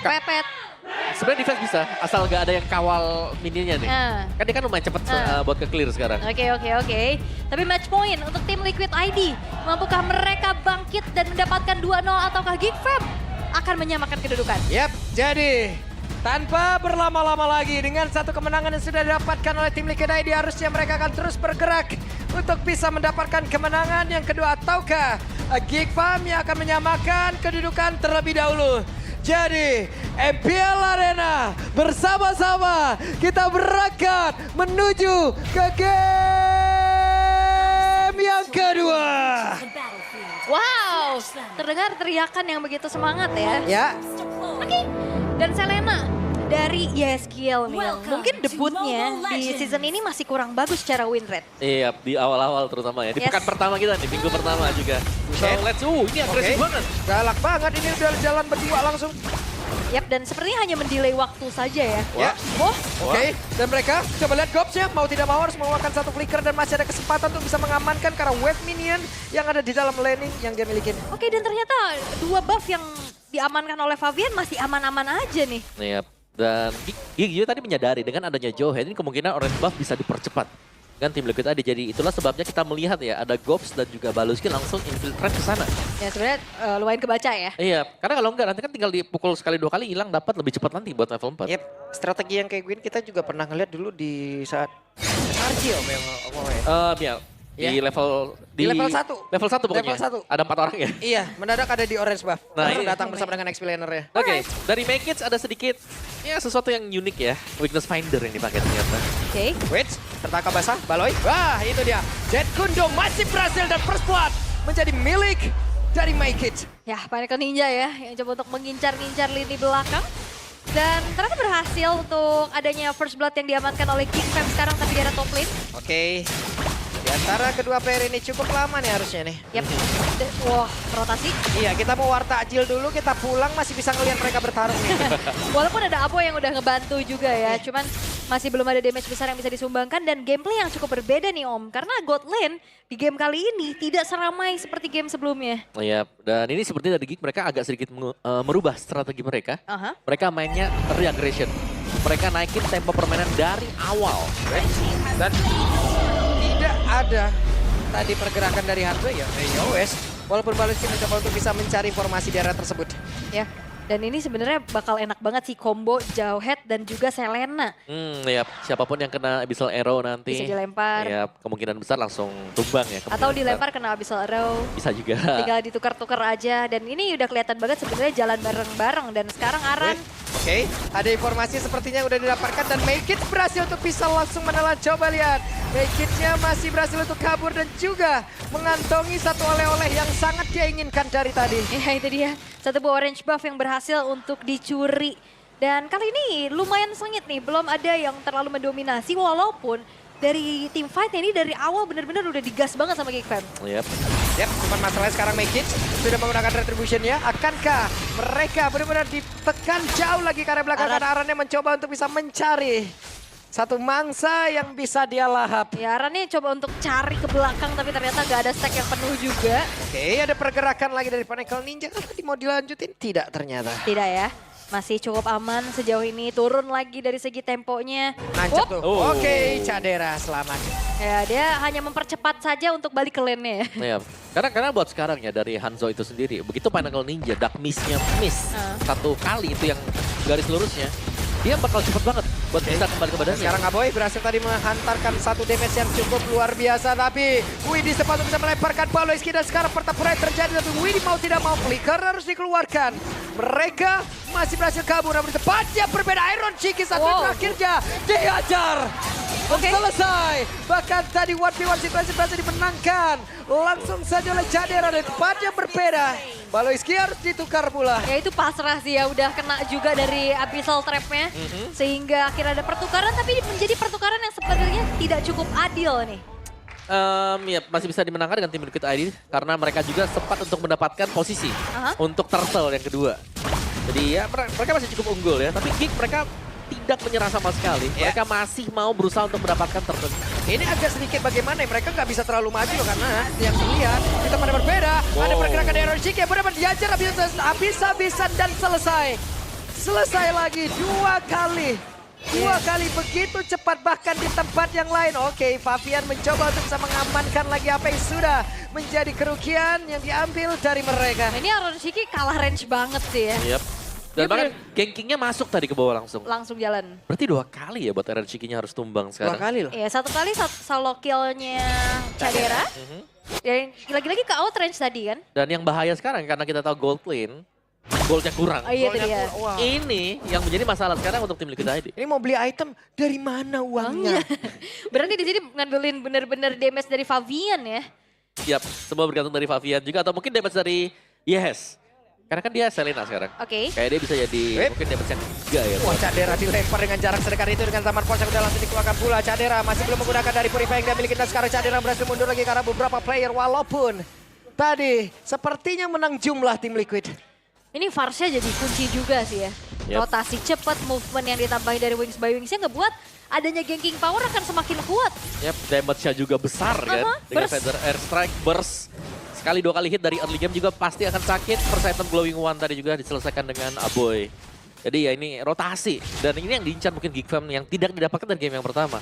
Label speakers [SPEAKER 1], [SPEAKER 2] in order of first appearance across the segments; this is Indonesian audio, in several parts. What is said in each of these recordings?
[SPEAKER 1] Kepepet.
[SPEAKER 2] Sebenarnya defense bisa, asal nggak ada yang kawal minionnya nih. Kan dia kan lumayan cepet buat ke-clear sekarang.
[SPEAKER 1] Oke. Tapi match point untuk tim Liquid ID. Mampukah mereka bangkit dan mendapatkan 2-0 ataukah Geek Fam akan menyamakan kedudukan?
[SPEAKER 3] Yap, jadi tanpa berlama-lama lagi dengan satu kemenangan yang sudah didapatkan oleh tim Liquid ID, harusnya mereka akan terus bergerak untuk bisa mendapatkan kemenangan yang kedua, ataukah Geek Fam yang akan menyamakan kedudukan terlebih dahulu. Jadi MPL Arena bersama-sama kita berangkat menuju ke game yang kedua.
[SPEAKER 1] Wow, terdengar teriakan yang begitu semangat ya.
[SPEAKER 3] Ya,
[SPEAKER 1] Oke, dan Selena dari YSKL nih. Mungkin debutnya di season ini masih kurang bagus secara win rate.
[SPEAKER 2] Iya, di awal-awal terutama ya. Di
[SPEAKER 1] Yes.
[SPEAKER 2] pekan pertama kita, di minggu pertama juga. So, let's ini agresif banget.
[SPEAKER 3] galak banget ini udah jalan berdua langsung.
[SPEAKER 1] Yap, dan sepertinya hanya mendelay waktu saja ya.
[SPEAKER 3] Ya.
[SPEAKER 1] Oh,
[SPEAKER 3] Oke, dan mereka coba lihat Gobsnya, mau tidak mau harus mengeluarkan satu flicker dan masih ada kesempatan untuk bisa mengamankan karena wave minion yang ada di dalam laning yang dia milikin.
[SPEAKER 1] oke, dan ternyata dua buff yang diamankan oleh Fabian masih aman-aman aja nih.
[SPEAKER 2] Iya, dan Gigi tadi menyadari dengan adanya Joehead ini kemungkinan orange buff bisa dipercepat. Kan tim Liquid ID, jadi itulah sebabnya kita melihat ya ada Gobs dan juga Baluski langsung infiltrate ke sana.
[SPEAKER 1] Ya sebenarnya lumayan kebaca ya.
[SPEAKER 2] Iya, karena kalau enggak nanti kan tinggal dipukul sekali 2 kali hilang dapat lebih cepat nanti buat level 4.
[SPEAKER 3] Yep, strategi yang kayak gini kita juga pernah ngeliat dulu di saat Argil memang ngomongnya.
[SPEAKER 2] Ya,
[SPEAKER 3] Ya.
[SPEAKER 2] di level
[SPEAKER 3] Di level 1.
[SPEAKER 2] Level 1 pokoknya.
[SPEAKER 3] Level 1.
[SPEAKER 2] Ada 4 orang ya.
[SPEAKER 3] Iya, mendadak ada di orange buff.
[SPEAKER 2] Nah,
[SPEAKER 3] Langsung
[SPEAKER 2] ini-
[SPEAKER 3] datang bersama dengan explainer-nya.
[SPEAKER 2] Oke, dari Make It ada sedikit ya sesuatu yang unik ya. Weakness Finder yang dipakai ternyata.
[SPEAKER 1] Oke.
[SPEAKER 3] Wait, tertangkap basah, Baloy. Wah, itu dia. Jet Kundo masih berhasil dan first blood menjadi milik dari Make It.
[SPEAKER 1] Ya, Pinnacle Ninja ya yang coba untuk mengincar-ngincar lini belakang. Dan ternyata berhasil untuk adanya first blood yang diamankan oleh Geek Fam sekarang tapi di arah top lane.
[SPEAKER 3] Oke. Di antara kedua player ini cukup lama nih harusnya nih.
[SPEAKER 1] Yap. Wah, rotasi.
[SPEAKER 3] Iya, kita mau war takjil dulu, kita pulang masih bisa ngelihat mereka bertarung nih.
[SPEAKER 1] Walaupun ada Apo yang udah ngebantu juga ya, cuman masih belum ada damage besar yang bisa disumbangkan dan gameplay yang cukup berbeda nih Om. Karena God Lane di game kali ini tidak seramai seperti game sebelumnya.
[SPEAKER 2] Iya, dan ini sepertinya dari Geek mereka agak sedikit merubah strategi mereka.
[SPEAKER 1] Aha.
[SPEAKER 2] Mereka mainnya re-aggression. Mereka naikin tempo permainan dari awal.
[SPEAKER 3] Dan tidak ada tadi pergerakan dari Hanzo ya wes. Walaupun Baluski mencoba untuk bisa mencari informasi di area tersebut.
[SPEAKER 1] Ya. Dan ini sebenarnya bakal enak banget sih combo Jauhead dan juga Selena.
[SPEAKER 2] Ya, siapapun yang kena Abyssal Arrow nanti.
[SPEAKER 1] Bisa dilempar.
[SPEAKER 2] Ya, kemungkinan besar langsung tumbang ya. kemungkinan
[SPEAKER 1] Atau
[SPEAKER 2] besar.
[SPEAKER 1] dilempar kena Abyssal Arrow.
[SPEAKER 2] Bisa juga.
[SPEAKER 1] Tinggal ditukar-tukar aja. Dan ini udah kelihatan banget sebenarnya jalan bareng-bareng. Dan sekarang Aran.
[SPEAKER 3] Oke, ada informasi sepertinya yang udah didapatkan dan Make It berhasil untuk bisa langsung menelan. Coba lihat, Make It-nya masih berhasil untuk kabur dan juga mengantongi satu oleh-oleh yang sangat dia inginkan dari tadi.
[SPEAKER 1] Ya itu dia. Satu buah orange buff yang berhasil untuk dicuri. Dan kali ini lumayan sengit nih. Belum ada yang terlalu mendominasi walaupun dari tim fight ini dari awal benar-benar udah digas banget sama Geek Fam.
[SPEAKER 2] Yep.
[SPEAKER 3] Yap, cuman masalahnya sekarang Make It sudah menggunakan retribution-nya. Akankah mereka benar-benar ditekan jauh lagi karena belakangan Arannya mencoba untuk bisa mencari satu mangsa yang bisa dia lahap.
[SPEAKER 1] Ya Arannya coba untuk cari ke belakang tapi ternyata nggak ada stack yang penuh juga.
[SPEAKER 3] Oke, ada pergerakan lagi dari Pinnacle Ninja. Apa tadi mau dilanjutin? Tidak ternyata.
[SPEAKER 1] Tidak ya. Masih cukup aman sejauh ini. Turun lagi dari segi temponya.
[SPEAKER 3] Nancap tuh.
[SPEAKER 2] Oh.
[SPEAKER 3] Oke, Cadera selamat.
[SPEAKER 1] Ya dia hanya mempercepat saja untuk balik ke lane-nya ya.
[SPEAKER 2] Ya, karena buat sekarang ya dari Hanzo itu sendiri, begitu Pinnacle Ninja Dark Miss-nya miss satu kali itu yang garis lurusnya, dia bakal cepet banget buat bisa kembali ke badannya.
[SPEAKER 3] Sekarang Aboy berhasil tadi menghantarkan satu damage yang cukup luar biasa. Tapi Widi sempat bisa melemparkan Baluski dan sekarang pertempuran terjadi. Tapi Widi mau tidak mau flicker harus dikeluarkan. Mereka masih berhasil kabur. Namun tempatnya berbeda. Iron Cheeky satu terakhirnya dihajar.
[SPEAKER 1] Oke.
[SPEAKER 3] Selesai. Bahkan tadi 1v1 situasi berhasil dimenangkan. Langsung saja oleh Cadera dan tempatnya berbeda. Baluski harus ditukar pula.
[SPEAKER 1] Ya itu pasrah sih ya, udah kena juga dari Abyssal Trap-nya. Sehingga akhirnya ada pertukaran, tapi menjadi pertukaran yang sebenarnya tidak cukup adil nih.
[SPEAKER 2] Ya masih bisa dimenangkan dengan tim Liquid ID karena mereka juga sempat untuk mendapatkan posisi untuk turtle yang kedua. Jadi ya mereka masih cukup unggul ya, tapi Geek mereka tidak menyerah sama sekali. Mereka masih mau berusaha untuk mendapatkan turtle.
[SPEAKER 3] Ini agak sedikit bagaimana ya, mereka nggak bisa terlalu maju loh karena yang terlihat kita pada berbeda. Ada pergerakan dari Ronchik yang benar-benar diajar habis-habisan dan selesai. Selesai lagi 2 kali. 2 kali begitu cepat bahkan di tempat yang lain. Oke, Favian mencoba untuk bisa mengamankan lagi apa yang sudah menjadi kerugian yang diambil dari mereka.
[SPEAKER 1] Ini Aaron Shiki kalah range banget sih ya.
[SPEAKER 2] Yep. Dan
[SPEAKER 3] Dia
[SPEAKER 2] bahkan gankingnya masuk tadi ke bawah langsung.
[SPEAKER 1] Langsung jalan.
[SPEAKER 2] Berarti 2 kali ya buat Aaron Shikinya harus tumbang
[SPEAKER 3] 2
[SPEAKER 2] sekarang.
[SPEAKER 3] kali loh.
[SPEAKER 1] Iya, 1 kali solo kill-nya Cadera. Dan lagi-lagi ke out range tadi kan.
[SPEAKER 2] Dan yang bahaya sekarang karena kita tahu gold lane, goldnya kurang.
[SPEAKER 1] Oh iya itu
[SPEAKER 3] Golnya
[SPEAKER 1] dia.
[SPEAKER 3] wah.
[SPEAKER 2] Ini yang menjadi masalah sekarang untuk tim Liquid ID.
[SPEAKER 3] Ini mau beli item dari mana uangnya?
[SPEAKER 1] Berarti di sini ngandelin bener-bener damage dari Favian ya.
[SPEAKER 2] Siap, semua bergantung dari Favian juga atau mungkin damage dari Yes. Karena kan dia Selena sekarang.
[SPEAKER 1] Oke.
[SPEAKER 2] Kayak dia bisa jadi mungkin damage yang 3 ya.
[SPEAKER 3] Wah, Cadera dilempar dengan jarak sedekat itu dengan Taman Pos yang udah langsung dikeluarkan pula. Cadera masih belum menggunakan dari Purify yang dia miliki dan sekarang Cadera berhasil mundur lagi karena beberapa player walaupun tadi sepertinya menang jumlah tim Liquid.
[SPEAKER 1] Ini Varsnya jadi kunci juga sih ya.
[SPEAKER 2] Yep.
[SPEAKER 1] Rotasi cepat, movement yang ditambahin dari Wings by Wingsnya ngebuat adanya ganking power akan semakin kuat.
[SPEAKER 2] Yap, damage-nya juga besar kan. Dengan
[SPEAKER 1] burst.
[SPEAKER 2] Feather Airstrike, burst. Sekali 2 kali hit dari early game juga pasti akan sakit. First item Glowing One tadi juga diselesaikan dengan Aboy. Jadi ya ini rotasi. Dan ini yang diincar mungkin Geek Fam yang tidak didapatkan dari game yang pertama.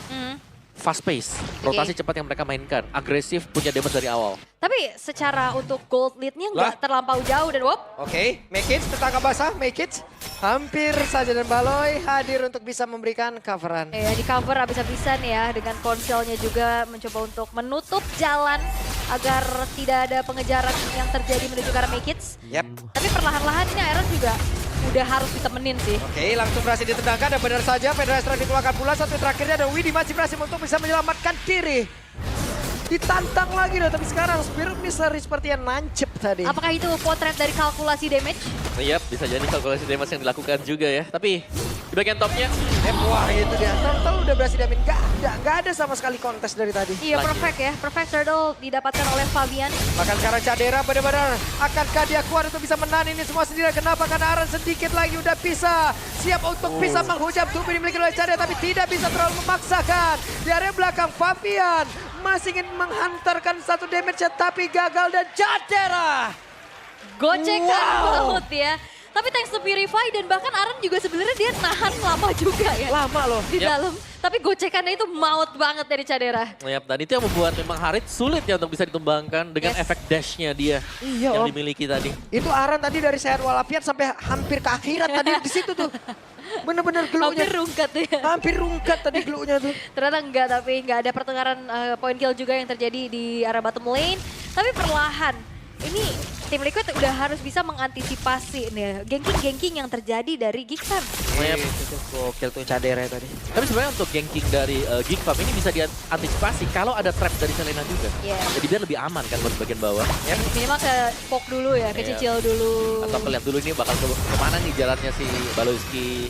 [SPEAKER 2] Fast pace, rotasi cepat yang mereka mainkan. Agresif, punya damage dari awal.
[SPEAKER 1] Tapi secara untuk gold lead-nya nggak terlampau jauh dan wop.
[SPEAKER 3] Oke, Make It tetangga basah, Make It. Hampir saja dan Baloy hadir untuk bisa memberikan coveran.
[SPEAKER 1] Ya di cover habis-habisan ya dengan konselnya juga mencoba untuk menutup jalan agar tidak ada pengejaran yang terjadi menuju ke arah Make It.
[SPEAKER 3] Yap.
[SPEAKER 1] Tapi perlahan-lahan ini Iron juga udah harus ditemenin sih.
[SPEAKER 3] Oke, langsung berhasil ditendangkan dan benar saja Federasi dikeluarkan pula. Satu terakhirnya dan Widi masih berhasil untuk bisa menyelamatkan diri. Ditantang lagi loh, tapi sekarang Spirit Misery seperti yang nancep tadi.
[SPEAKER 1] Apakah itu potret dari kalkulasi damage?
[SPEAKER 2] Yap, bisa jadi kalkulasi damage yang dilakukan juga ya. Tapi di bagian topnya,
[SPEAKER 3] Wah itu dia, Turtle udah berhasil diamin. Gak ada sama sekali kontes dari tadi.
[SPEAKER 1] Iya
[SPEAKER 2] Lagi.
[SPEAKER 1] perfect ya, perfect turtle didapatkan oleh Favian.
[SPEAKER 3] Bahkan sekarang Cadera benar-benar akankah dia kuat untuk bisa menahan ini semua sendiri. Kenapa? Karena Aran sedikit lagi udah bisa siap untuk bisa menghujam tubuh dimiliki oleh Cadera. Tapi tidak bisa terlalu memaksakan. Di area belakang Favian masih ingin menghantarkan satu damage tapi gagal dan Cadera.
[SPEAKER 1] Gocekan
[SPEAKER 3] Wow.
[SPEAKER 1] banget ya. Tapi thanks to Purify dan bahkan Aaron juga sebenarnya dia nahan lama juga ya.
[SPEAKER 3] Lama loh.
[SPEAKER 1] Di
[SPEAKER 2] Yap.
[SPEAKER 1] dalam. Tapi gocekannya itu maut banget dari Cadera.
[SPEAKER 2] yap, dan itu yang membuat memang Harit sulit ya untuk bisa ditumbangkan dengan
[SPEAKER 1] Yes.
[SPEAKER 2] efek dash-nya dia
[SPEAKER 3] Iya,
[SPEAKER 2] yang
[SPEAKER 3] Om.
[SPEAKER 2] dimiliki tadi.
[SPEAKER 3] Itu Aran tadi dari sehat walafiat sampai hampir ke akhirat tadi di situ tuh. Bener-bener gelunya.
[SPEAKER 1] Hampir rungkat ya.
[SPEAKER 3] Hampir rungkat tadi gelunya tuh.
[SPEAKER 1] Ternyata enggak, tapi enggak ada pertengkaran point kill juga yang terjadi di arah bottom lane. Tapi perlahan, ini tim Liquid udah harus bisa mengantisipasi nih ganking-ganking yang terjadi dari Geek Fam.
[SPEAKER 2] Yap.
[SPEAKER 3] Itu gokil tuh Cadera tadi.
[SPEAKER 2] Tapi sebenarnya untuk ganking dari Geek Fam ini bisa diantisipasi kalau ada trap dari Selena juga.
[SPEAKER 1] Iya.
[SPEAKER 2] Jadi biar lebih aman kan buat bagian bawah.
[SPEAKER 1] Ya, minimal ke poke dulu ya, ke
[SPEAKER 2] Iya.
[SPEAKER 1] cicil dulu.
[SPEAKER 2] Atau lihat dulu ini bakal kemana nih jalannya si Baloyski.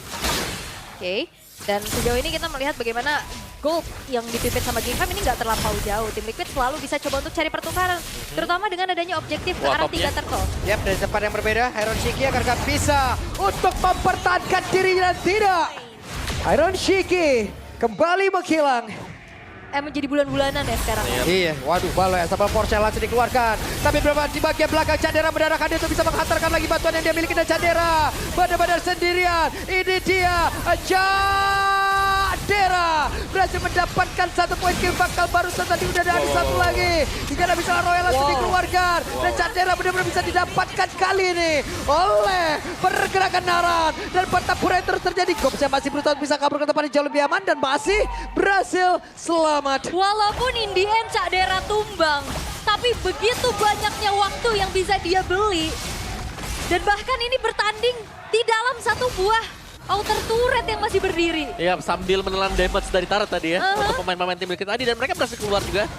[SPEAKER 1] Oke. Dan sejauh ini kita melihat bagaimana gold yang dipimpin sama Geek Fam ini nggak terlampau jauh. Tim Liquid selalu bisa coba untuk cari pertukaran. Terutama dengan adanya objektif ke
[SPEAKER 2] Wah,
[SPEAKER 1] arah
[SPEAKER 2] topnya.
[SPEAKER 1] 3 turtle.
[SPEAKER 3] Yap, dari tempat yang berbeda, Iron Shiki akan bisa untuk mempertahankan dirinya dan tidak. Iron Shiki kembali menghilang.
[SPEAKER 1] Menjadi bulan-bulanan ya sekarang.
[SPEAKER 3] Iya, waduh, Baloy sampai Porsche langsung dikeluarkan. Tapi berapa di bagian belakang Cadera mendarahkan dia untuk bisa menghantarkan lagi bantuan yang dia miliki dan Cadera. Benar-benar sendirian. Ini dia, Cadera berhasil mendapatkan satu poin kill bakal barusan tadi udah ada satu lagi. Jika ada bisa Royal langsung dikeluarkan. Dan Cadera benar-benar bisa didapatkan kali ini oleh pergerakan Naran. Dan pertempuran terus terjadi. Gopsnya masih berusaha bisa kabur ke tempat yang jauh lebih aman dan masih berhasil selamat.
[SPEAKER 1] Walaupun in the end Cadera tumbang, tapi begitu banyaknya waktu yang bisa dia beli. Dan bahkan ini bertanding di dalam satu buah outer turret yang masih berdiri.
[SPEAKER 2] Ya, sambil menelan damage dari turret tadi ya untuk pemain-pemain tim Liquid tadi dan mereka berhasil keluar juga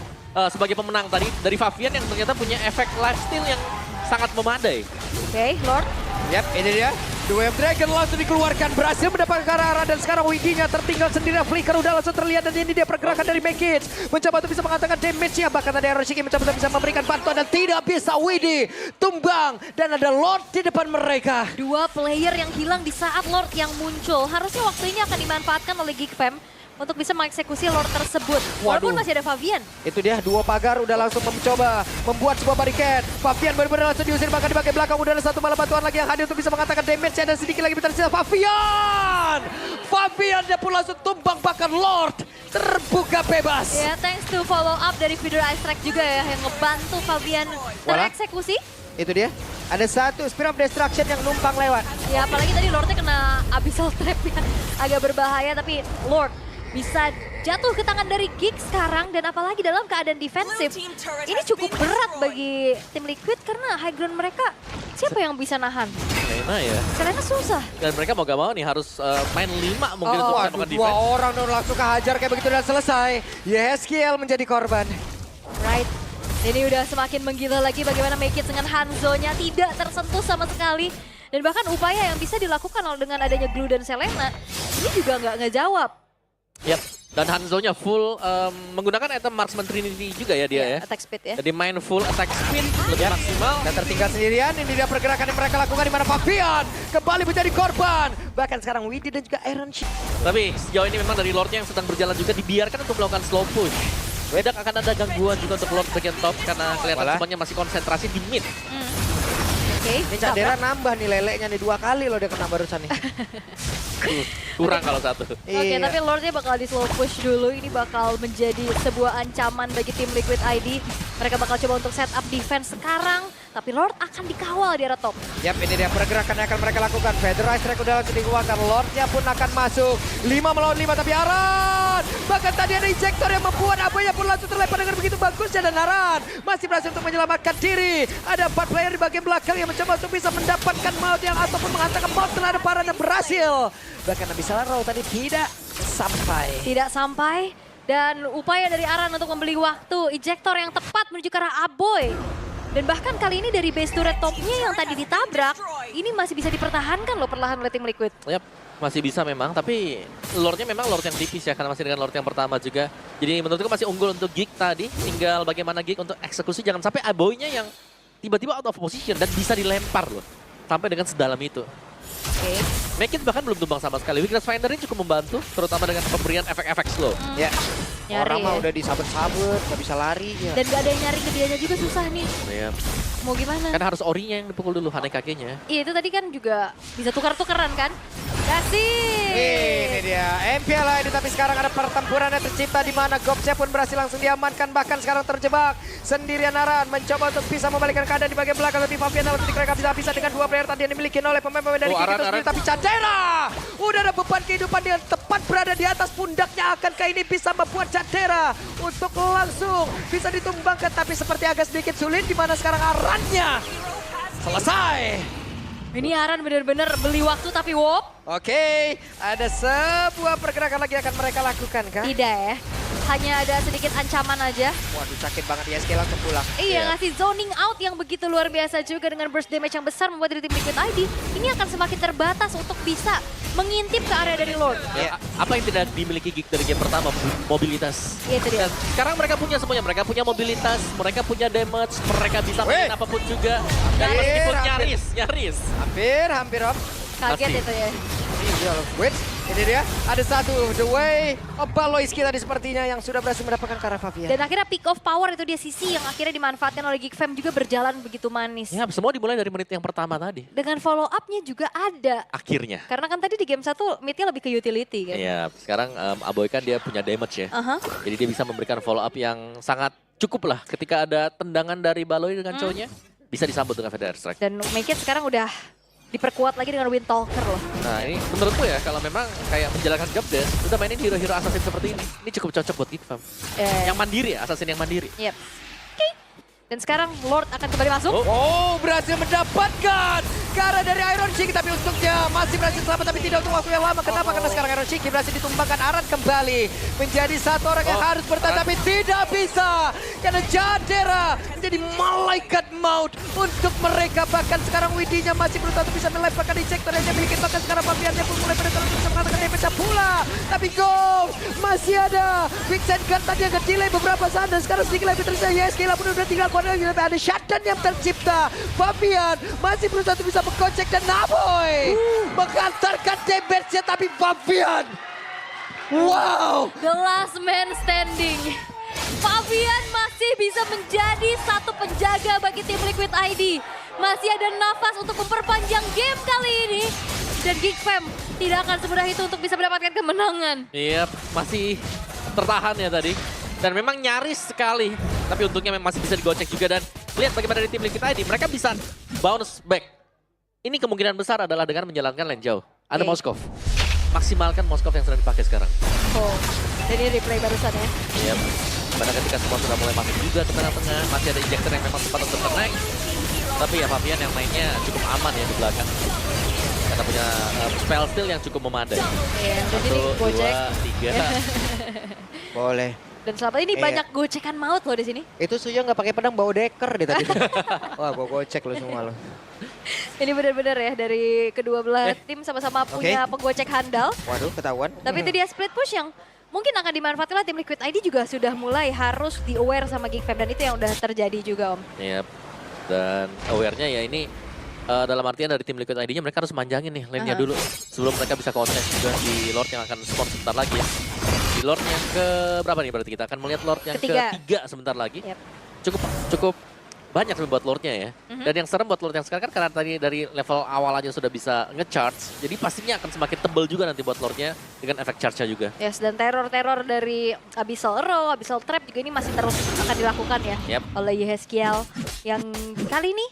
[SPEAKER 2] sebagai pemenang tadi dari Favian yang ternyata punya efek lifesteal yang sangat memadai.
[SPEAKER 1] Oke, Lord.
[SPEAKER 3] Yap, ini dia. The Wave Dragon langsung dikeluarkan, berhasil mendapatkan arah dan sekarang Widinya tertinggal sendiri. Flicker udah langsung terlihat dan ini dia pergerakan dari Make It. Mencoba untuk bisa mengatakan damage-nya, bahkan tadi Aroshiki mencoba untuk bisa memberikan bantuan dan tidak bisa. Widi tumbang dan ada Lord di depan mereka.
[SPEAKER 1] Dua player yang hilang di saat Lord yang muncul. Harusnya waktu ini akan dimanfaatkan oleh Geek Fam untuk bisa mengeksekusi Lord tersebut. Walaupun
[SPEAKER 3] Waduh.
[SPEAKER 1] masih ada Fabian.
[SPEAKER 3] Itu dia, dua pagar udah langsung mencoba membuat sebuah bariket. Fabian benar-benar langsung diusir, bahkan di bagian belakang udah ada satu malah bantuan lagi yang hadir untuk bisa mengatakan damage-nya, dan sedikit lagi tersisa Fabian! Fabian dia pun langsung tumbang, bahkan Lord terbuka bebas.
[SPEAKER 1] Ya, thanks to follow up dari Vidor Ice Strike juga ya, yang ngebantu Fabian tereksekusi.
[SPEAKER 3] Itu dia, ada satu Spirit of Destruction yang numpang lewat.
[SPEAKER 1] Ya, apalagi tadi Lordnya kena Abyssal Trap yang agak berbahaya, tapi Lord bisa jatuh ke tangan dari Geek sekarang, dan apalagi dalam keadaan defensif. Ini cukup berat bagi tim Liquid karena high ground mereka siapa yang bisa nahan?
[SPEAKER 2] Selena ya.
[SPEAKER 1] Selena susah.
[SPEAKER 2] Dan mereka mau gak mau nih harus main 5 mungkin untuk
[SPEAKER 3] Waduh,
[SPEAKER 2] melakukan
[SPEAKER 3] dua
[SPEAKER 2] defense.
[SPEAKER 3] orang dong langsung kehajar kayak begitu dan selesai. Yeskiel menjadi korban.
[SPEAKER 1] Right. Ini udah semakin menggila lagi bagaimana Make It dengan Hanzo-nya tidak tersentuh sama sekali. Dan bahkan upaya yang bisa dilakukan dengan adanya Glue dan Selena, ini juga nggak ngejawab.
[SPEAKER 2] Yap. Dan Hanzo-nya full menggunakan item Marksman Trinity juga ya dia ya.
[SPEAKER 1] Attack speed ya.
[SPEAKER 2] Jadi main full attack speed lebih maksimal.
[SPEAKER 3] Dan tertinggal sendirian, ini dia pergerakan yang mereka lakukan di mana Fabian kembali menjadi korban. Bahkan sekarang Widi dan juga Iron Sheik.
[SPEAKER 2] Tapi sejauh ini memang dari Lordnya yang sedang berjalan juga dibiarkan untuk melakukan slow push. Wedak akan ada gangguan juga untuk Lord bagian top karena kelihatan semuanya masih konsentrasi di mid.
[SPEAKER 1] Oke.
[SPEAKER 3] Ini Cadera nambah nih leleknya nih 2 kali loh dia kena barusan nih.
[SPEAKER 2] Kurang kalau satu.
[SPEAKER 1] Oke, tapi Lordnya bakal di slow push dulu. Ini bakal menjadi sebuah ancaman bagi tim Liquid ID. Mereka bakal coba untuk set up defense sekarang. Tapi Lord akan dikawal di arah top.
[SPEAKER 3] Yap, ini dia pergerakan yang akan mereka lakukan. Federal Strike udah langsung dikeluarkan. Lordnya pun akan masuk. 5 melawan 5 tapi Aran. Bahkan tadi ada injektor yang membuat Abaya pun langsung terlempar dengan begitu bagusnya. Dan Aran masih berhasil untuk menyelamatkan diri. Ada 4 player di bagian belakang yang mencoba untuk bisa mendapatkan maut yang ataupun menghantarkan maut terhadap Aran dan berhasil. Bahkan Abyssal Row tadi tidak sampai.
[SPEAKER 1] Tidak sampai. Dan upaya dari Aran untuk membeli waktu. Injektor yang tepat menuju ke arah Aboy. Dan bahkan kali ini dari base turret topnya yang tadi ditabrak, ini masih bisa dipertahankan loh perlahan oleh tim Liquid.
[SPEAKER 2] Yap, masih bisa memang, tapi Lordnya memang Lord yang tipis ya, karena masih dengan Lord yang pertama juga. Jadi menurutku masih unggul untuk Geek tadi, tinggal bagaimana Geek untuk eksekusi, jangan sampai Aboy-nya yang tiba-tiba out of position dan bisa dilempar loh. Sampai dengan sedalam itu.
[SPEAKER 1] Oke.
[SPEAKER 2] Make It bahkan belum tumbang sama sekali. Weakness Finder ini cukup membantu, terutama dengan pemberian efek-efek slow.
[SPEAKER 3] Ya.
[SPEAKER 1] Nyari
[SPEAKER 3] Orang mah
[SPEAKER 1] ya.
[SPEAKER 3] udah disabet-sabet, gak bisa lari. Ya.
[SPEAKER 1] Dan gak ada yang nyari ke dianya juga susah nih.
[SPEAKER 2] Iya.
[SPEAKER 1] Mau gimana?
[SPEAKER 2] Kan harus orinya yang dipukul dulu, Hane kakinya.
[SPEAKER 1] Iya itu tadi kan juga bisa tukar-tukaran kan? Kasih.
[SPEAKER 3] Ini dia MPL ini, tapi sekarang ada pertempuran yang tercipta di mana Gobsnya pun berhasil langsung diamankan, bahkan sekarang terjebak sendirian. Aran mencoba untuk bisa membalikkan keadaan di bagian belakang, tapi Fabian langsung mereka bisa dengan 2 player tadi yang dimiliki oleh pemain-pemain dari Geek itu sendiri. Tapi Cadera udah ada beban kehidupan yang tepat berada di atas pundaknya. Akankah ini bisa membuat Cadera untuk langsung bisa ditumbangkan, tapi seperti agak sedikit sulit di mana sekarang Arannya selesai.
[SPEAKER 1] Ini Aran bener-bener beli waktu tapi wop.
[SPEAKER 3] Oke, ada sebuah pergerakan lagi akan mereka lakukan kan?
[SPEAKER 1] Tidak ya. Hanya ada sedikit ancaman aja.
[SPEAKER 3] Waduh, sakit banget ya, Skill langsung pulang.
[SPEAKER 1] Iya, ngasih zoning out yang begitu luar biasa juga dengan burst damage yang besar membuat dari tim Liquid ID. Ini akan semakin terbatas untuk bisa mengintip ke area dari Lord.
[SPEAKER 2] Ya, apa yang tidak dimiliki Geek dari game pertama? Mobilitas.
[SPEAKER 1] Iya itu dia.
[SPEAKER 2] Dan sekarang mereka punya semuanya. Mereka punya mobilitas, mereka punya damage, mereka bisa main apapun juga. Dan
[SPEAKER 3] Hampir,
[SPEAKER 2] meskipun
[SPEAKER 3] hampir.
[SPEAKER 2] nyaris.
[SPEAKER 3] Hampir Om.
[SPEAKER 1] Kaget
[SPEAKER 2] Pasti.
[SPEAKER 1] itu ya.
[SPEAKER 3] Wait, ini dia. Ada satu, The Way of Baloiski tadi sepertinya yang sudah berhasil mendapatkan Kara Fabian.
[SPEAKER 1] Dan akhirnya pick of power itu dia sisi yang akhirnya dimanfaatkan oleh Geek Fam juga berjalan begitu manis.
[SPEAKER 2] Ya, semua dimulai dari menit yang pertama tadi.
[SPEAKER 1] Dengan follow up-nya juga ada.
[SPEAKER 2] Akhirnya.
[SPEAKER 1] Karena kan tadi di game 1 mid-nya lebih ke utility kan.
[SPEAKER 2] Iya, sekarang Aboy kan dia punya damage ya. Jadi dia bisa memberikan follow up yang sangat cukup lah. Ketika ada tendangan dari Baloy dengan cowoknya, bisa disambut dengan Federal Strike.
[SPEAKER 1] Dan Make It sekarang udah diperkuat lagi dengan Windtalker loh.
[SPEAKER 2] Nah ini menurutku ya, kalau memang kayak menjalankan job desk, udah mainin hero-hero assassin seperti ini cukp cocok buat Geek Fam. Yang mandiri ya, assassin yang mandiri.
[SPEAKER 1] Yep. Oke. Dan sekarang Lord akan kembali masuk.
[SPEAKER 3] Oh, berhasil mendapatkan Kara dari Iron Sheik, tapi untuknya masih berhasil selamat, tapi tidak untuk waktu yang lama. Kenapa? Karena sekarang Iron Sheik berhasil ditumbangkan. Aran kembali menjadi satu orang yang harus bertahan, tapi tidak bisa. Karena Cadera menjadi malaikat maut untuk mereka. Bahkan sekarang Widinya masih berusaha untuk bisa melemparkan injektor yang dia miliki. Bahkan sekarang Fabiannya pun mulai pada terus bisa mengatakan dia pecah pula. Tapi go, masih ada Vixen Gun tadi agak delay beberapa saat, dan sekarang sedikit lebih terisa. Yes, Kila pun udah tinggal kuat lagi, tapi ada shutdown yang tercipta. Fabian masih berusaha untuk bisa mengkocek, dan Naboy menghantarkan damage-nya, tapi Fabian Wow.
[SPEAKER 1] The last man standing. Fabian masih bisa menjadi satu penjaga bagi tim Liquid ID. Masih ada nafas untuk memperpanjang game kali ini. Dan Geek Fam tidak akan semudah itu untuk bisa mendapatkan kemenangan.
[SPEAKER 2] Iya, masih tertahan ya tadi. Dan memang nyaris sekali. Tapi untungnya memang masih bisa digocek juga. Dan lihat bagaimana dari tim Liquid ID. Mereka bisa bounce back. Ini kemungkinan besar adalah dengan menjalankan lane jauh. Ada Moskov. Maksimalkan Moskov yang sedang dipakai sekarang.
[SPEAKER 1] Oh, dan ini replay barusan ya.
[SPEAKER 2] Iya. Pada ketika semua sudah mulai masuk juga ke tengah-tengah. Masih ada injector yang memang sempat untuk connect. Tapi ya Fabian yang mainnya cukup aman ya di belakang. Karena punya spell steal yang cukup memadai.
[SPEAKER 1] Iya, dan ini
[SPEAKER 2] 1,
[SPEAKER 1] gocek.
[SPEAKER 2] 2, 3.
[SPEAKER 3] Boleh.
[SPEAKER 1] Dan selama ini banyak gocekan maut loh di sini.
[SPEAKER 3] Itu Suyo nggak pakai pedang, bawa deker deh tadi. Wah, gua gocek lo semua lo.
[SPEAKER 1] Ini benar-benar ya dari kedua belah tim sama-sama punya penggocek handal.
[SPEAKER 3] Waduh, ketahuan.
[SPEAKER 1] Tapi itu dia split push yang mungkin akan dimanfaatkan oleh tim Liquid ID juga sudah mulai harus di-aware sama Geek Fam. Dan itu yang udah terjadi juga Om.
[SPEAKER 2] Iya. Dan aware-nya ya ini dalam artian dari tim Liquid ID-nya mereka harus manjangin nih lane-nya dulu. Sebelum mereka bisa contest juga di Lord yang akan spawn sebentar lagi ya. Di Lord yang ke berapa nih berarti kita akan melihat Lord yang ketiga sebentar lagi. Cukup banyak buat Lordnya ya. Dan yang serem buat Lord yang sekarang kan karena tadi dari level awal aja sudah bisa nge-charge. Jadi pastinya akan semakin tebal juga nanti buat Lordnya dengan efek charge-nya juga.
[SPEAKER 1] Yes, dan teror-teror dari Abyssal Arrow, Abyssal Trap juga ini masih terus akan dilakukan ya oleh Yeskiel. Yang kali ini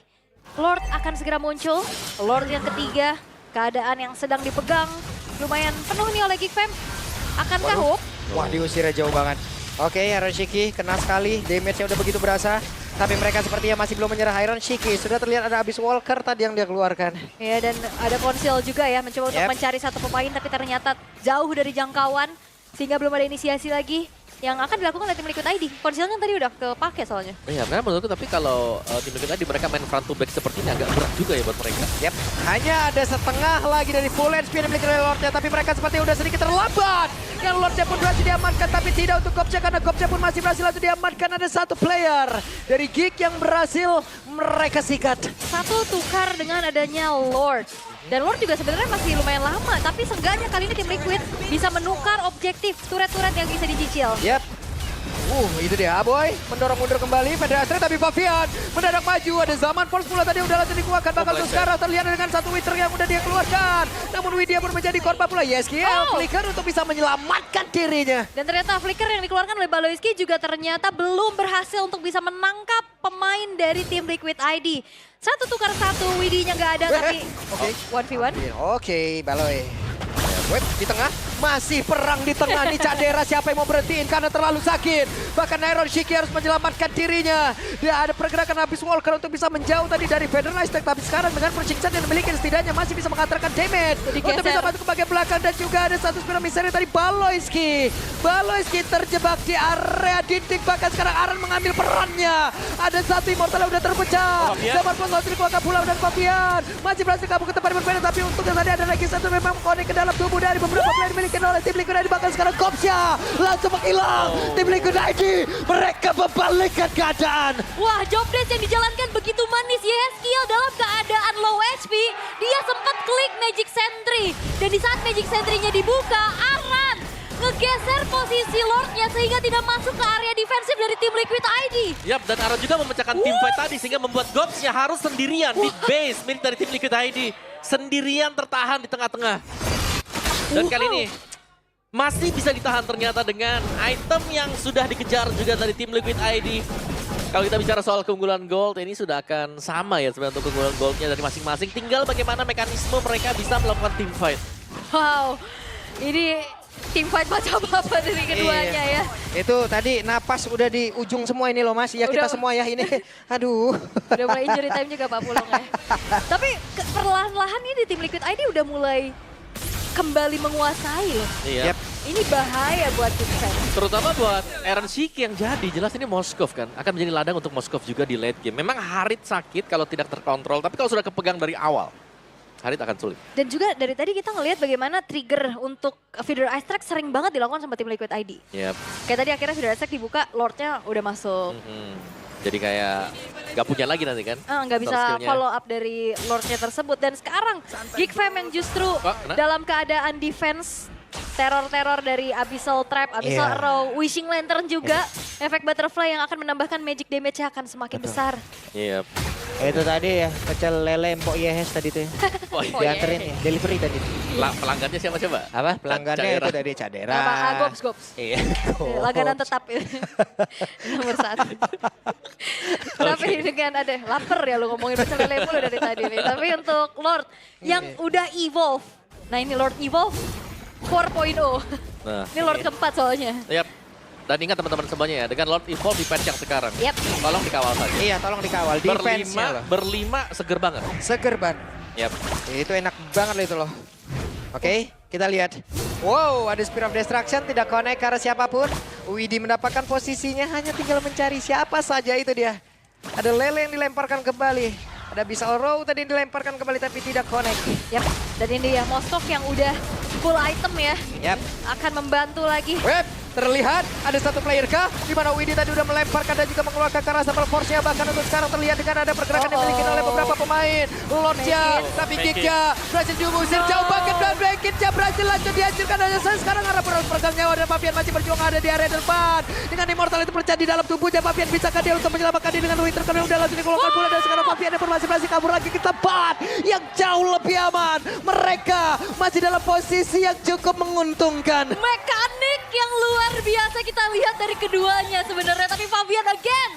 [SPEAKER 1] Lord akan segera muncul. Lord yang ketiga, keadaan yang sedang dipegang lumayan penuh nih oleh Geek Fam. Akankah Hope?
[SPEAKER 3] Wah, diusirnya jauh banget. Oke, Iron Shiki kena sekali, damage-nya udah begitu berasa. Tapi mereka sepertinya masih belum menyerah. Iron Shiki sudah terlihat ada Abyss Walker tadi yang dia keluarkan.
[SPEAKER 1] Ya, dan ada Konsil juga ya mencoba untuk mencari satu pemain tapi ternyata jauh dari jangkauan sehingga belum ada inisiasi lagi yang akan dilakukan oleh tim Liquid ID. Konsil kan tadi udah kepake soalnya.
[SPEAKER 2] Iya, karena menurutku tapi kalau tim Liquid ID mereka main front to back seperti ini agak berat juga ya buat mereka.
[SPEAKER 3] Hanya ada setengah lagi dari full HP yang dimiliki oleh Lordnya, tapi mereka sepertinya udah sedikit terlambat. Yang Lordnya pun berhasil diamankan, tapi tidak untuk Gopce karena Gopce pun masih berhasil untuk diamankan. Ada satu player dari Geek yang berhasil mereka sikat.
[SPEAKER 1] Satu tukar dengan adanya Lord. Dan Lord juga sebenarnya masih lumayan lama, tapi seenggaknya kali ini tim Liquid bisa menukar objektif turret-turret yang bisa dicicil.
[SPEAKER 3] Itu dia Aboy mendorong mundur kembali Federasi, tapi Fabian mendadak maju. Ada zaman Force pula tadi udah langsung dikeluarkan. Bakal tuh sekarang terlihat dengan satu Wither yang udah dia keluarkan. Namun Widya pun menjadi korban pula. Yeskiel flicker untuk bisa menyelamatkan dirinya.
[SPEAKER 1] Dan ternyata flicker yang dikeluarkan oleh Baloyski juga ternyata belum berhasil untuk bisa menangkap pemain dari tim Liquid ID. Satu tukar satu, Widinya nggak ada tapi 1v1.
[SPEAKER 3] Oke, Baloy. Web di tengah, masih perang di tengah nih Cadera. Siapa yang mau berhentiin karena terlalu sakit. Bahkan Iron Shiki harus menyelamatkan dirinya. Dia ada pergerakan Abyss Walker untuk bisa menjauh tadi dari Federal Stack. Tapi sekarang dengan Pershing Shot yang dimiliki setidaknya masih bisa menghantarkan damage. Untuk bisa masuk ke bagian belakang dan juga ada satu spiral misteri dari Baloyski. Baloyski terjebak di area dinding. Bahkan sekarang Aran mengambil perannya. Ada satu Immortal yang udah terpecah. Zaman pun langsung dikeluarkan pula dan Fabian masih berhasil kabur ke tempat yang berbeda. Tapi untungnya tadi ada lagi satu memang konek ke dalam tubuh dari beberapa player dimiliki oleh tim Liquid ID. Bahkan sekarang Kopsya langsung menghilang. Tim Liquid ID mereka membalikkan keadaan.
[SPEAKER 1] Wah, job dance yang dijalankan begitu manis. Yeskiel dalam keadaan low HP, dia sempat klik Magic Sentry. Dan di saat Magic Sentry-nya dibuka, Aran ngegeser posisi Lordnya sehingga tidak masuk ke area defensif dari tim Liquid ID.
[SPEAKER 2] Dan Aran juga memecahkan tim fight tadi sehingga membuat Gopsnya harus sendirian di base milik dari tim Liquid ID. Sendirian tertahan di tengah-tengah. Dan kali ini masih bisa ditahan ternyata dengan item yang sudah dikejar juga dari tim Liquid ID. Kalau kita bicara soal keunggulan gold, ini sudah akan sama ya sebenarnya untuk keunggulan goldnya dari masing-masing. Tinggal bagaimana mekanisme mereka bisa melakukan team fight.
[SPEAKER 1] Wow, ini team fight macam apa dari keduanya ya.
[SPEAKER 3] Itu tadi napas udah di ujung semua ini loh Mas. Ya kita semua ya ini. Aduh.
[SPEAKER 1] Udah mulai injury time juga Pak Pulong ya. Tapi perlahan-lahan ini tim Liquid ID udah mulai kembali menguasai loh. Ini bahaya buat Geek Fam.
[SPEAKER 2] Terutama buat Iron Shiki yang jadi. Jelas ini Moskov kan. Akan menjadi ladang untuk Moskov juga di late game. Memang Harit sakit kalau tidak terkontrol. Tapi kalau sudah kepegang dari awal, Harit akan sulit.
[SPEAKER 1] Dan juga dari tadi kita ngelihat bagaimana trigger untuk Feeder Ice Track sering banget dilakukan sama tim Liquid ID. Kayak tadi akhirnya Feeder Ice Track dibuka, Lordnya udah masuk.
[SPEAKER 2] Jadi kayak gak punya lagi nanti kan.
[SPEAKER 1] Nggak bisa follow up dari Lordnya tersebut. Dan sekarang Geek Fam yang justru dalam keadaan defense teror-teror dari Abyssal Trap, Abyssal
[SPEAKER 3] Iya.
[SPEAKER 1] Arrow, Wishing Lantern juga, efek Butterfly yang akan menambahkan magic damage-nya akan semakin besar.
[SPEAKER 2] Iya.
[SPEAKER 4] Itu tadi ya, pecel lele Mpok Yehes tadi tuh ya.
[SPEAKER 2] Oh, iya.
[SPEAKER 4] Dianterin ya, delivery tadi.
[SPEAKER 2] Pelanggannya siapa coba?
[SPEAKER 4] Apa? Pelanggannya
[SPEAKER 2] Cadera.
[SPEAKER 4] itu dari Cadera.
[SPEAKER 1] Sama Gops.
[SPEAKER 4] Iya.
[SPEAKER 1] Langganan tetap ya. Nomor 1. Tapi dengan ada lapar ya lu ngomongin pecel lele mulu dari tadi nih. Tapi untuk Lord yang udah evolve. Nah ini Lord evolve 4.0.
[SPEAKER 2] Nah,
[SPEAKER 1] Ini Lord keempat soalnya.
[SPEAKER 2] yap. Dan ingat teman-teman semuanya ya, dengan Lord Evolve di patch yang sekarang.
[SPEAKER 1] Yap.
[SPEAKER 2] Tolong dikawal saja.
[SPEAKER 4] Iya, tolong dikawal. Defense-nya loh.
[SPEAKER 2] Berlima seger banget.
[SPEAKER 3] Seger ban.
[SPEAKER 2] Yap.
[SPEAKER 3] Itu enak banget loh itu loh. Oke, kita lihat. Wow, ada Spear of Destruction, tidak connect karena siapapun. Widi mendapatkan posisinya, hanya tinggal mencari siapa saja itu dia. Ada Lele yang dilemparkan kembali. Ada Abyssal Row tadi yang dilemparkan kembali tapi tidak connect.
[SPEAKER 1] Yap. Dan ini dia Mostok yang udah full item ya.
[SPEAKER 3] Yap.
[SPEAKER 1] Akan membantu lagi.
[SPEAKER 3] Web, terlihat ada satu player kah? Di mana Widi tadi udah melemparkan dan juga mengeluarkan ke arah Summer Force-nya. Bahkan untuk sekarang terlihat dengan ada pergerakan yang dimiliki oleh beberapa pemain. Lordnya,
[SPEAKER 1] Make it.
[SPEAKER 3] tapi
[SPEAKER 2] Make
[SPEAKER 3] Gignya berhasil diusir jauh banget dan Blackitnya berhasil langsung dihancurkan. Dan sekarang arah pergang nyawa dan Fabian masih berjuang ada di area depan. Dengan Immortal itu percaya di dalam tubuhnya. Fabian bisakah dia untuk menyelamatkan diri dengan Winter karena udah langsung dikeluarkan bola. Dan sekarang Fabian masih kabur lagi ke tempat yang jauh lebih aman. Mereka masih dalam posisi yang cukup menguntungkan.
[SPEAKER 1] Mekanik yang luar biasa kita lihat dari keduanya sebenarnya. Tapi Fabian again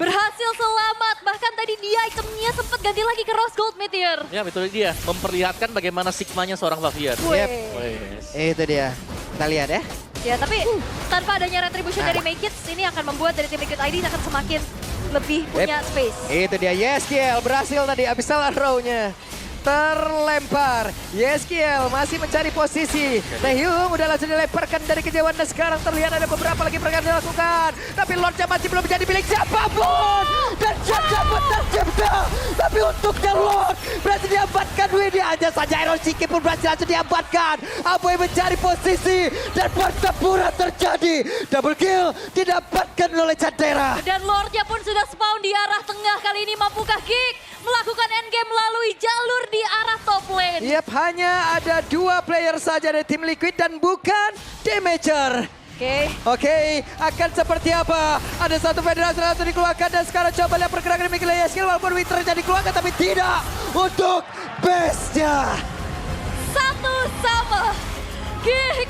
[SPEAKER 1] berhasil selamat. Bahkan tadi dia itemnya sempat ganti lagi ke Rose Gold Meteor.
[SPEAKER 2] Ya, itu dia. Memperlihatkan bagaimana sigmanya seorang Fabian.
[SPEAKER 3] Yep.
[SPEAKER 2] Wes.
[SPEAKER 3] Itu dia. Kita lihat ya.
[SPEAKER 1] Ya tapi tanpa adanya retribution dari Make It, ini akan membuat dari tim Liquid ID akan semakin lebih punya space.
[SPEAKER 3] Itu dia Yeskiel berhasil tadi Abyssal Arrow-nya. Terlempar. Yeskiel masih mencari posisi. Taehyung udah langsung dilemparkan dari kejauhan dan sekarang terlihat ada beberapa lagi pergerakan dilakukan. Tapi Lordnya masih belum menjadi milik siapapun. Dan Jet dapat tercipta. Tapi untuknya Lord berhasil diabatkan. Widi aja saja Iron Shiki pun berhasil langsung diabatkan. Aboy mencari posisi dan pertempuran terjadi. Double kill didapatkan oleh Cadera.
[SPEAKER 1] Dan Lordnya pun sudah spawn di arah tengah. Kali ini mampukah Geek melakukan endgame melalui jalur di arah top lane?
[SPEAKER 3] Yap, hanya ada 2 player saja dari tim Liquid dan bukan Damager. Oke, akan seperti apa? Ada satu federasi langsung dikeluarkan dan sekarang coba lihat pergerakan dari Mikil Yeskiel walaupun Winter jadi dikeluarkan tapi tidak untuk base-nya.
[SPEAKER 1] Satu sama Geek.